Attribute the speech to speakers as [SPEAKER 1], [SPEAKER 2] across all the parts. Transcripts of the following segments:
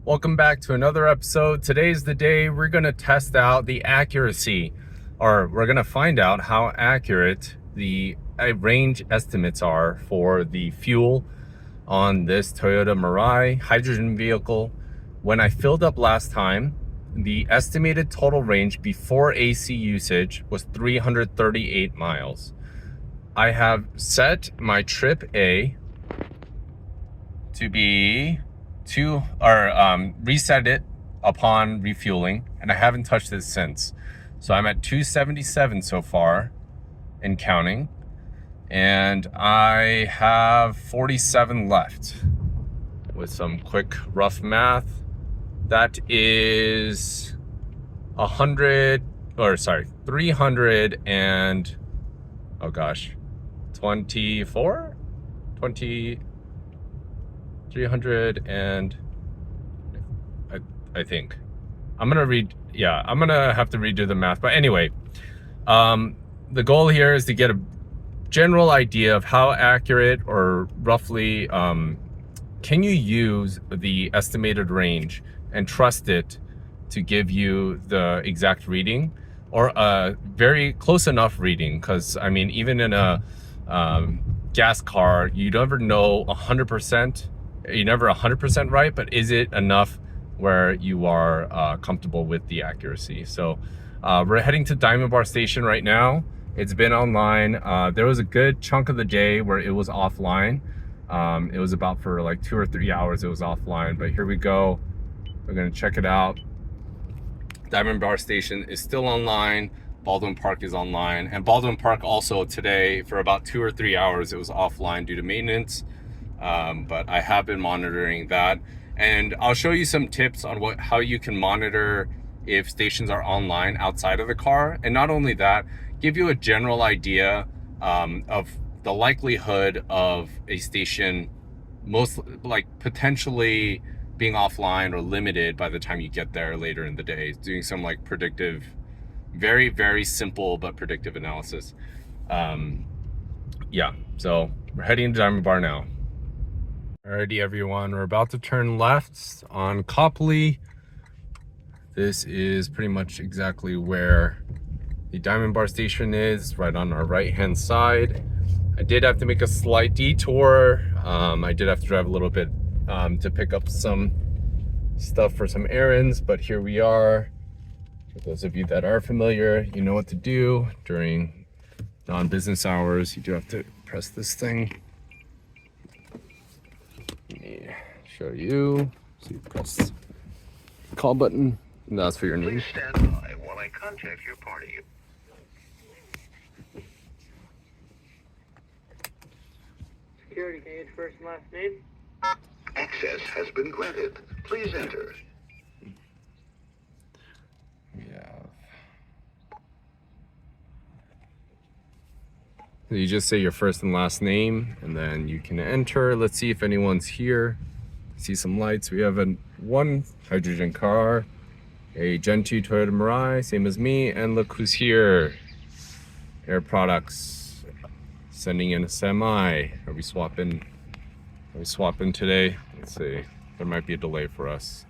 [SPEAKER 1] Welcome back to another episode. Today's the day we're going to test out the accuracy, or we're going to find out how accurate the range estimates are for the fuel on this Toyota Mirai hydrogen vehicle. When I filled up last time, the estimated total range before AC usage was 338 miles. I have set my trip A to be reset it upon refueling, and I haven't touched this since. So I'm at 277 so far and counting, and I have 47 left. With some quick rough math, that is 300 and 24 20 300 and I think I'm gonna have to redo the math, but anyway, the goal here is to get a general idea of how accurate or roughly can you use the estimated range and trust it to give you the exact reading, or a very close enough reading, because I mean, even in a gas car, you never know 100%. You're never 100% right, but is it enough where you are comfortable with the accuracy? So we're heading to Diamond Bar Station right now. It's been online. There was a good chunk of the day where it was offline. It was about for like 2 or 3 hours it was offline, but here we go. We're gonna check it out. Diamond Bar Station is still online. Baldwin Park is online, and Baldwin Park also today for about 2 or 3 hours it was offline due to maintenance. But I have been monitoring that, and I'll show you some tips on how you can monitor if stations are online outside of the car, and not only that, give you a general idea of the likelihood of a station potentially being offline or limited by the time you get there later in the day. Doing some predictive, very, very simple but predictive analysis. Yeah, so we're heading to Diamond Bar now. Alrighty, everyone, we're about to turn left on Copley. This is pretty much exactly where the Diamond Bar Station is, right on our right hand side. I did have to make a slight detour. I did have to drive a little bit to pick up some stuff for some errands, but here we are. For those of you that are familiar, you know what to do during non-business hours. You do have to press this thing. Let me show you. So you press the call button, and that's for your name.
[SPEAKER 2] Please stand by while I contact your party.
[SPEAKER 3] Security, can you get first and last name?
[SPEAKER 2] Access has been granted. Please enter.
[SPEAKER 1] You just say your first and last name, and then you can enter. Let's see if anyone's here. See some lights. We have one hydrogen car, a Gen 2 Toyota Mirai, same as me, and look who's here. Air Products sending in a semi. Are we swapping today? Let's see. There might be a delay for us.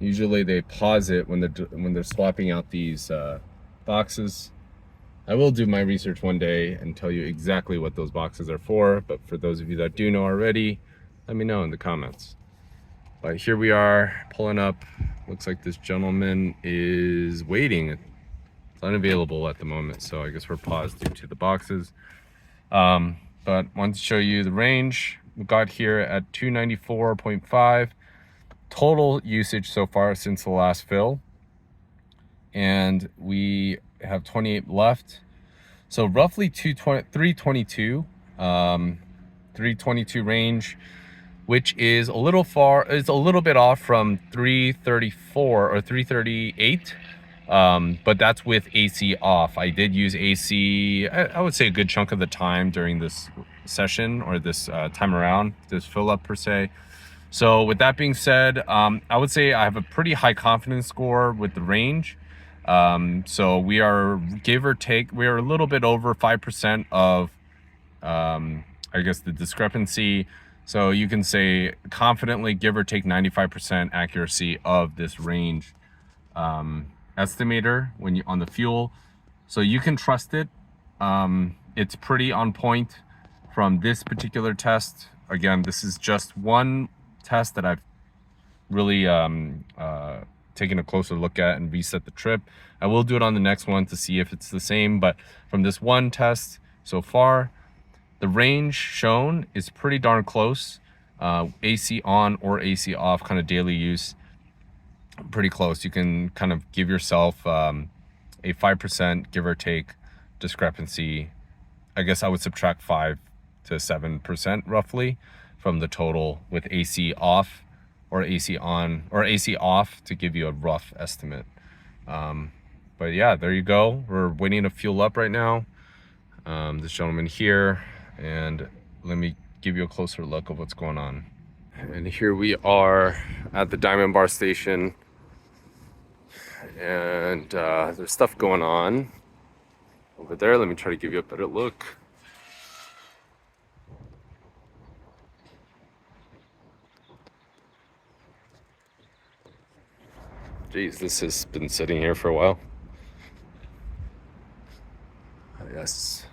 [SPEAKER 1] Usually they pause it when they're swapping out these boxes. I will do my research one day and tell you exactly what those boxes are for, but for those of you that do know already, let me know in the comments. But here we are pulling up. Looks like this gentleman is waiting. It's unavailable at the moment, so I guess we're paused due to the boxes. But wanted to show you the range. We got here at 294.5. Total usage so far since the last fill, and we have 28 left, so roughly 322 range, which is a little bit off from 334 or 338, but that's with AC off. I did use AC, I would say a good chunk of the time during this session, or this time around, this fill up per se. So with that being said, I would say I have a pretty high confidence score with the range. So we are, give or take, we are a little bit over 5% of, I guess, the discrepancy. So you can say confidently, give or take 95% accuracy of this range estimator when you on the fuel. So you can trust it. It's pretty on point from this particular test. Again, this is just one test that I've really taken a closer look at and reset the trip. I will do it on the next one to see if it's the same, but from this one test so far, the range shown is pretty darn close. AC on or AC off, kind of daily use, pretty close. You can kind of give yourself a 5% give or take discrepancy. I guess I would subtract 5 to 7% roughly from the total with AC off or AC on or AC off to give you a rough estimate. But yeah, there you go. We're waiting to fuel up right now. This gentleman here, and let me give you a closer look of what's going on. And here we are at the Diamond Bar station, and there's stuff going on over there. Let me try to give you a better look. Geez, this has been sitting here for a while. Yes.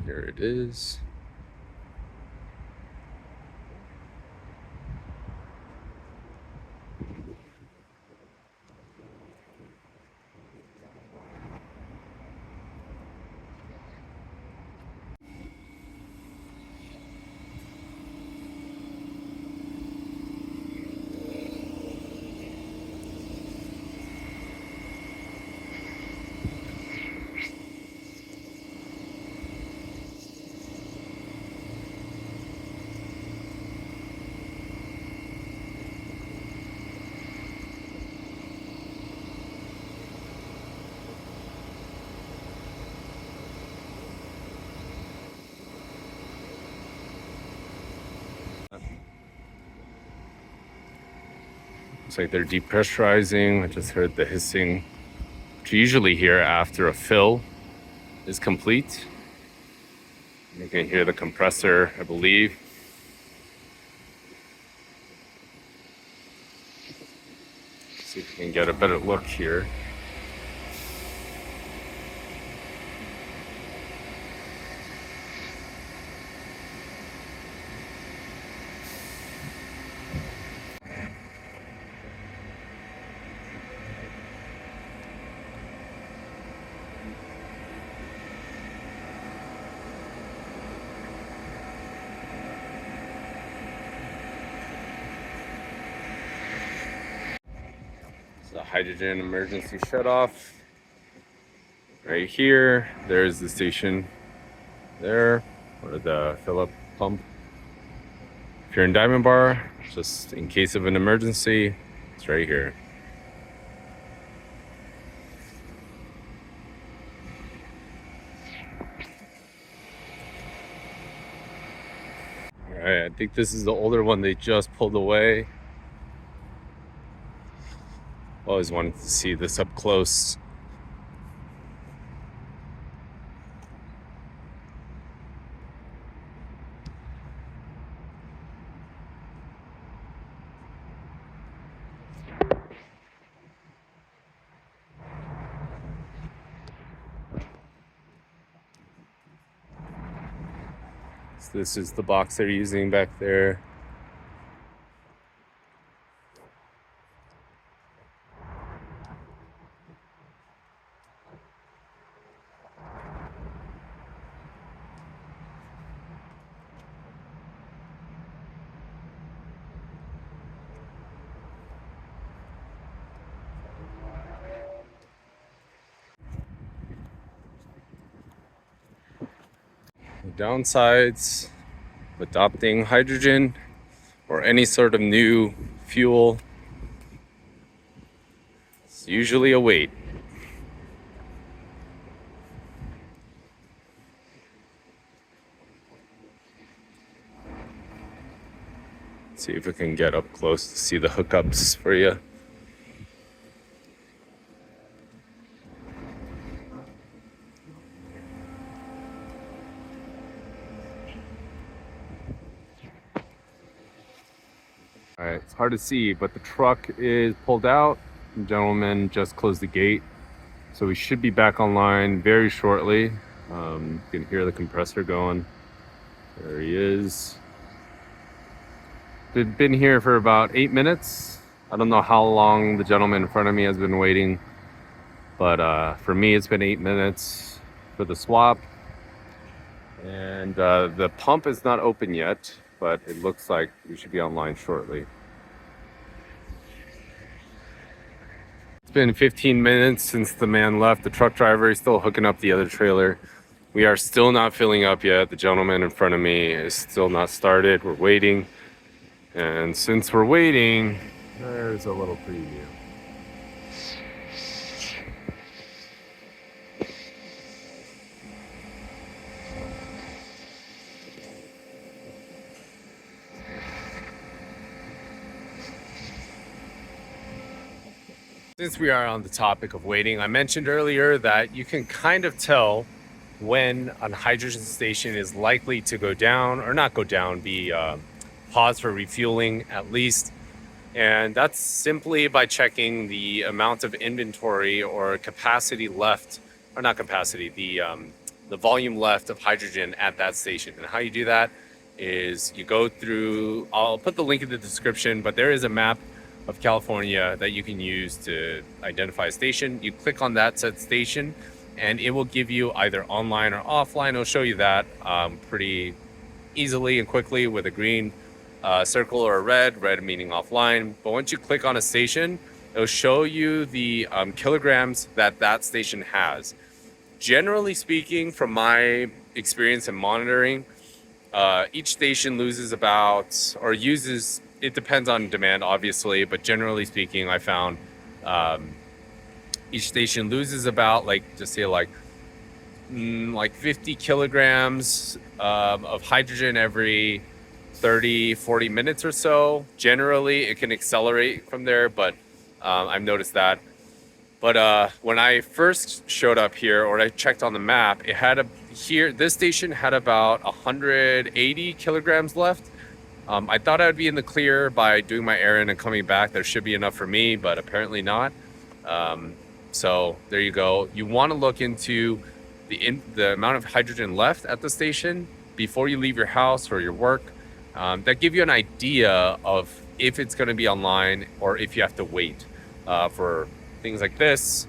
[SPEAKER 1] Here it is. Looks like they're depressurizing. I just heard the hissing, which you usually hear after a fill is complete. You can hear the compressor, I believe. See if we can get a better look here. The hydrogen emergency shutoff right here. There's the station there, or the fill-up pump. If you're in Diamond Bar, just in case of an emergency, it's right here. All right, I think this is the older one they just pulled away. Always wanted to see this up close. So this is the box they're using back there. The downsides of adopting hydrogen or any sort of new fuel, it's usually a wait. See if we can get up close to see the hookups for you. All right, it's hard to see, but the truck is pulled out. The gentleman just closed the gate. So we should be back online very shortly. You can hear the compressor going. There he is. They've been here for about 8 minutes. I don't know how long the gentleman in front of me has been waiting, but for me, it's been 8 minutes for the swap. And the pump is not open yet, but it looks like we should be online shortly. It's been 15 minutes since the man left. The truck driver is still hooking up the other trailer. We are still not filling up yet. The gentleman in front of me is still not started. We're waiting. And since we're waiting, there's a little preview. Since we are on the topic of waiting, I mentioned earlier that you can kind of tell when a hydrogen station is likely to go down or not go down, be paused for refueling at least. And that's simply by checking the amount of inventory or capacity left, or not capacity, the volume left of hydrogen at that station. And how you do that is you go through, I'll put the link in the description, but there is a map of California that you can use to identify a station. You click on that said station and it will give you either online or offline. It'll show you that pretty easily and quickly with a green circle or a red meaning offline. But once you click on a station, it'll show you the kilograms that that station has. Generally speaking, from my experience in monitoring, each station loses about, or uses, it depends on demand obviously, but generally speaking, I found each station loses about, like, just say like 50 kilograms of hydrogen every 30-40 minutes or so. Generally it can accelerate from there, but I've noticed that. But when I first showed up here, or I checked on the map, it had this station had about 180 kilograms left. I thought I would be in the clear by doing my errand and coming back. There should be enough for me, but apparently not. So there you go. You want to look into the amount of hydrogen left at the station before you leave your house or your work. That give you an idea of if it's going to be online or if you have to wait for things like this,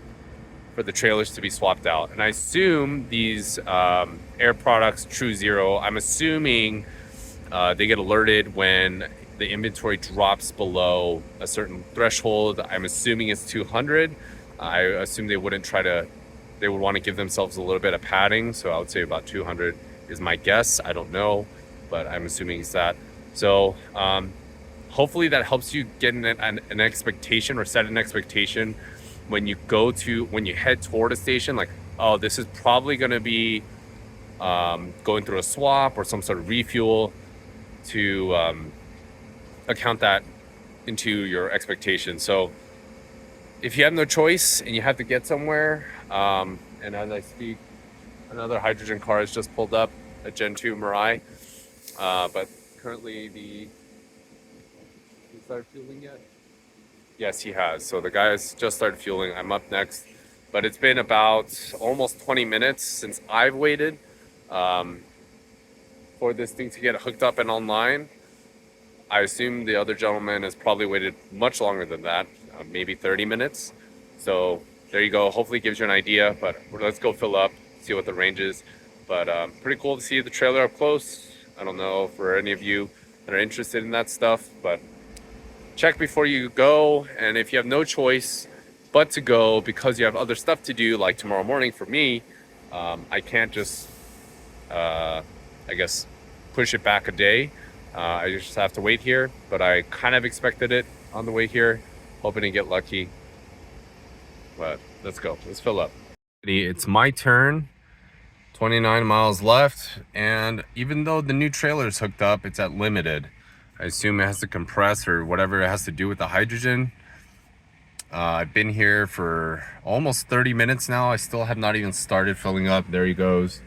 [SPEAKER 1] for the trailers to be swapped out. And I assume these Air Products True Zero, I'm assuming they get alerted when the inventory drops below a certain threshold. I'm assuming it's 200. I assume they would want to give themselves a little bit of padding. So I would say about 200 is my guess. I don't know, but I'm assuming it's that. So hopefully that helps you get an expectation, or set an expectation when you head toward a station, like, oh, this is probably going to be going through a swap or some sort of refuel, to account that into your expectations. So if you have no choice and you have to get somewhere, and as I speak, another hydrogen car has just pulled up, a Gen 2 Mirai, but currently he started fueling yet? Yes, he has. So the guy has just started fueling. I'm up next, but it's been about almost 20 minutes since I've waited for this thing to get hooked up and online. I assume the other gentleman has probably waited much longer than that, maybe 30 minutes. So there you go. Hopefully it gives you an idea, but let's go fill up, see what the range is. But pretty cool to see the trailer up close. I don't know for any of you that are interested in that stuff, but check before you go. And if you have no choice but to go because you have other stuff to do, like tomorrow morning for me, I can't just, I guess, push it back a day. I just have to wait here, but I kind of expected it on the way here, hoping to get lucky. But let's go, let's fill up. It's my turn. 29 miles left, and even though the new trailer is hooked up, it's at limited. I assume it has to compress or whatever it has to do with the hydrogen. I've been here for almost 30 minutes now. I still have not even started filling up. There he goes.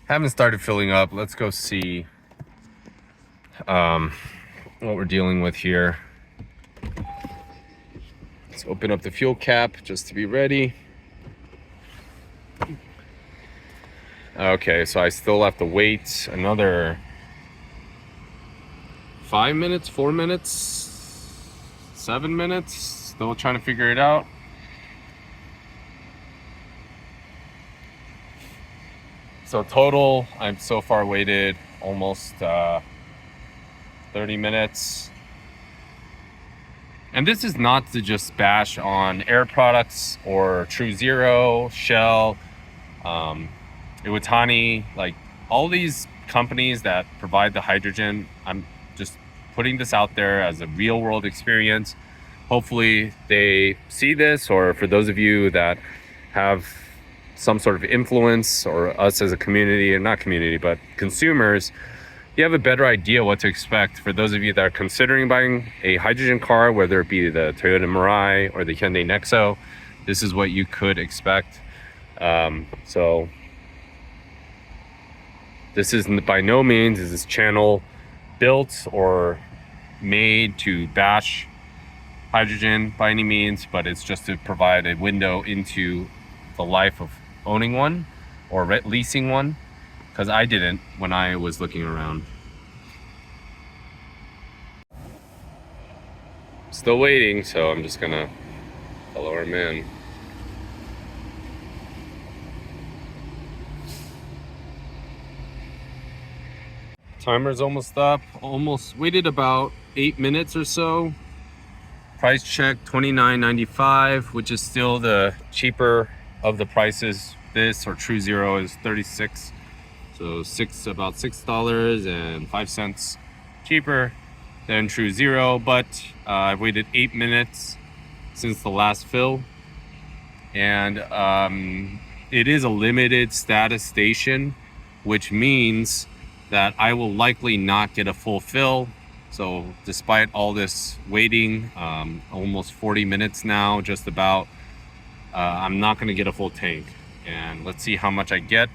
[SPEAKER 1] Haven't started filling up. Let's go see what we're dealing with here. Let's open up the fuel cap just to be ready. Okay, so I still have to wait another 5 minutes, 4 minutes, 7 minutes. Still trying to figure it out. So total, I've so far waited almost 30 minutes. And this is not to just bash on Air Products or True Zero, Shell, Iwatani, like all these companies that provide the hydrogen. I'm just putting this out there as a real world experience. Hopefully they see this, or for those of you that have some sort of influence, or us as a community, and not community, but consumers, you have a better idea what to expect. For those of you that are considering buying a hydrogen car, whether it be the Toyota Mirai or the Hyundai Nexo, this is what you could expect. So this is by no means is this channel built or made to bash hydrogen by any means, but it's just to provide a window into the life of owning one or leasing one, because I didn't when I was looking around. Still waiting, so I'm just gonna follow our man. Timer's almost up. Almost waited about 8 minutes or so. Price check $29.95, which is still the cheaper of the prices. This or True Zero is $36, so about $6.05 cheaper than True Zero. But I've waited 8 minutes since the last fill, and it is a limited status station, which means that I will likely not get a full fill. So despite all this waiting, almost 40 minutes now, just about, I'm not gonna get a full tank. And let's see how much I get.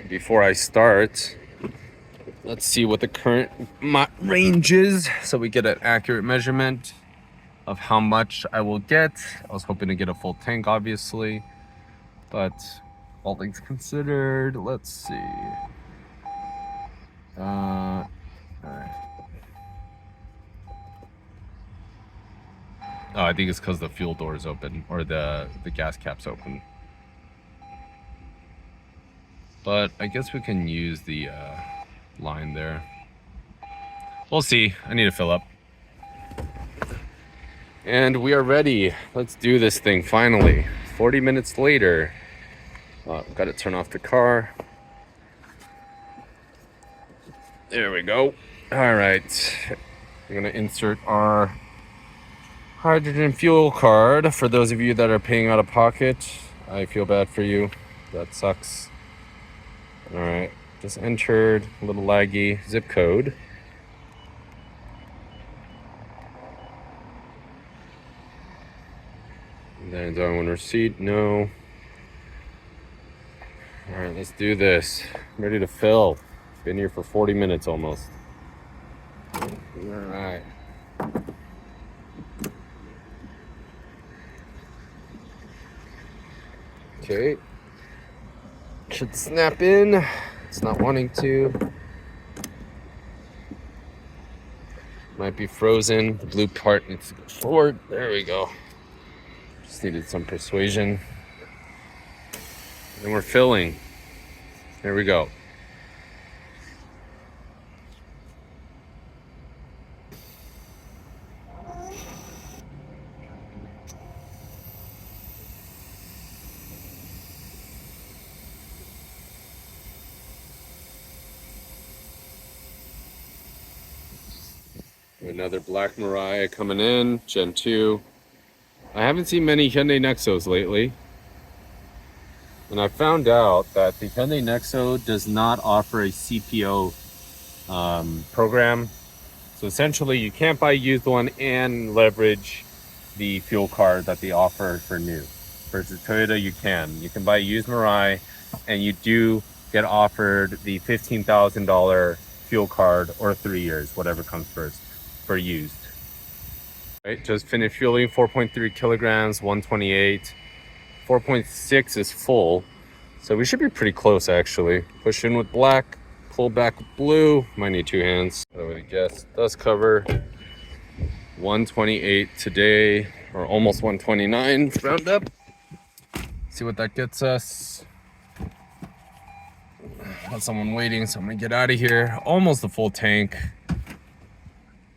[SPEAKER 1] Before I start, let's see what the current range is, so we get an accurate measurement of how much I will get. I was hoping to get a full tank, obviously, but all things considered, let's see. All right. Oh, I think it's because the fuel door is open, or the gas cap's open. But I guess we can use the line there. We'll see. I need to fill up. And we are ready. Let's do this thing finally. 40 minutes later. Got to turn off the car. There we go. All right. We're gonna insert our hydrogen fuel card. For those of you that are paying out of pocket, I feel bad for you. That sucks. All right. Just entered, a little laggy, zip code. And then do I want a receipt? No. All right, let's do this. I'm ready to fill. Been here for 40 minutes almost. All right. Okay. Should snap in. It's not wanting to. Might be frozen. The blue part needs to go forward. There we go. Just needed some persuasion. And we're filling. There we go. Another black Mirai coming in, Gen 2. I haven't seen many Hyundai Nexos lately. And I found out that the Hyundai Nexo does not offer a CPO program. So essentially you can't buy a used one and leverage the fuel card that they offer for new. Versus Toyota, you can. You can buy a used Mirai and you do get offered the $15,000 fuel card or 3 years, whatever comes first, for used. Right, just finished fueling 4.3 kilograms, 128. 4.6 is full. So we should be pretty close actually. Push in with black, pull back with blue. Might need 2 hands. I would guess does cover 128 today, or almost 129 round up. See what that gets us. Got someone waiting, so I'm gonna get out of here. Almost a full tank.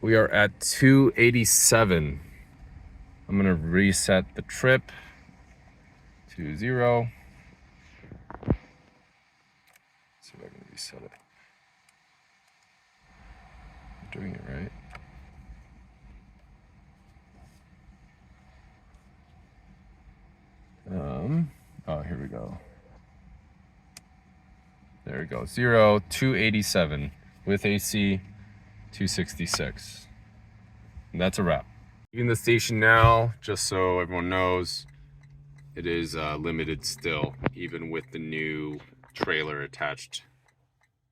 [SPEAKER 1] We are at 287. I'm gonna reset the trip to 0. See if I can reset it. I'm doing it right. Oh, here we go. There we go. 0, 287 with AC, 266. And that's a wrap. Leaving the station now, just so everyone knows, it is limited still, even with the new trailer attached